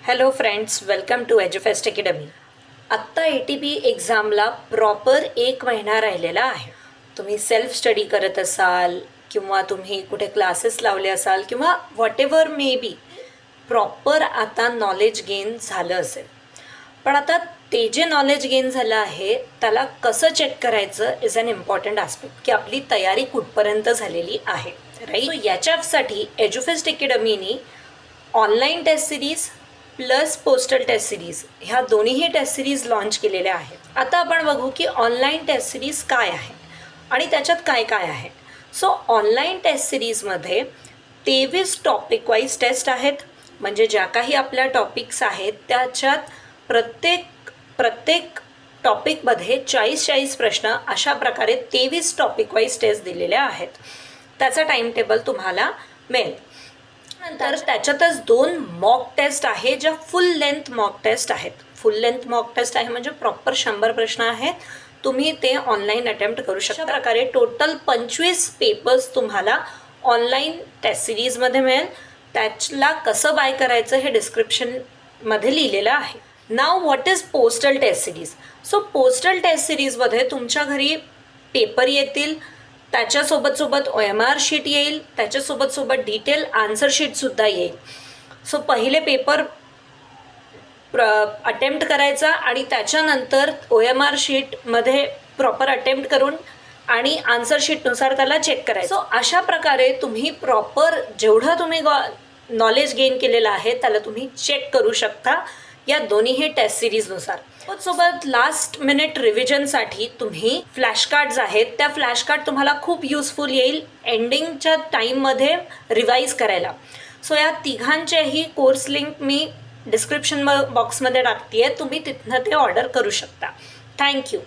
Hello friends, welcome to Edufest academy. आत्ता ATP एक्झामला proper 1 महिना राहिलेला आहे. तुम्ही सेल्फ स्टडी करत असाल किंवा तुम्ही कुठे क्लासेस लावले असाल किंवा व्हॉटेवर मे बी प्रॉपर आता नॉलेज गेन झालं असेल. पण आता ते जे नॉलेज गेन झालं आहे त्याला कसं चेक करायचं इज अन इम्पॉर्टंट आस्पेक्ट, की आपली तयारी कुठपर्यंत झालेली आहे, राईट. सो याच्यासाठी एज्युफेस्ट अकॅडमीनी online test series plus postal test series ह्या दोन्हीही टेस्ट सिरीज लॉन्च केलेल्या आहेत. आता आपण बघू की ऑनलाईन टेस्ट सिरीज काय आहे आणि त्याच्यात काय काय आहे. सो ऑनलाईन टेस्ट सिरीजमध्ये 23 टॉपिक वाईज टेस्ट आहेत. म्हणजे ज्या काही आपल्या टॉपिक्स आहेत त्याच्यात प्रत्येक टॉपिकमध्ये 40 प्रश्न अशा प्रकारे 23 टॉपिक वाईज टेस्ट दिलेल्या आहेत. त्याचा टाईम टेबल तुम्हाला मिळेल. नंतर त्याच्यातच 2 मॉक टेस्ट आहे ज्या फुल लेंथ मॉक टेस्ट आहेत. फुल लेंथ मॉक टेस्ट आहे म्हणजे प्रॉपर 100 प्रश्न आहेत. तुम्ही ते ऑनलाईन अटेम्प्ट करू शकता. अशा प्रकारे टोटल 25 पेपर्स तुम्हाला ऑनलाईन टेस्ट सिरीजमध्ये मिळेल. त्याला कसं बाय करायचं हे डिस्क्रिप्शनमध्ये लिहिलेलं आहे. नाव what is postal test series. So postal test सिरीजमध्ये तुमच्या घरी पेपर येतील, त्याच्यासोबत OMR शीट येईल, त्याच्यासोबत डिटेल आन्सर शीटसुद्धा येईल. सो पहिले पेपर अटेम्प्ट करायचा आणि त्याच्यानंतर OMR शीटमध्ये प्रॉपर अटेम्प्ट करून आणि आन्सर शीटनुसार त्याला चेक करायचं. सो अशा प्रकारे तुम्ही प्रॉपर जेवढं तुम्ही नॉलेज गेन केलेलं आहे त्याला तुम्ही चेक करू शकता या दोन्हीही टेस्ट सिरीजनुसार. सोबत लास्ट मिनिट रिव्हिजनसाठी तुम्ही फ्लॅश कार्ड्स आहेत, त्या फ्लॅश कार्ड तुम्हाला खूप युजफुल येईल एंडिंगच्या टाईममध्ये रिवाईज करायला. सो या तिघांचेही कोर्स लिंक मी डिस्क्रिप्शन बॉक्समध्ये टाकते आहे, तुम्ही तिथनं ते ऑर्डर करू शकता. थँक्यू.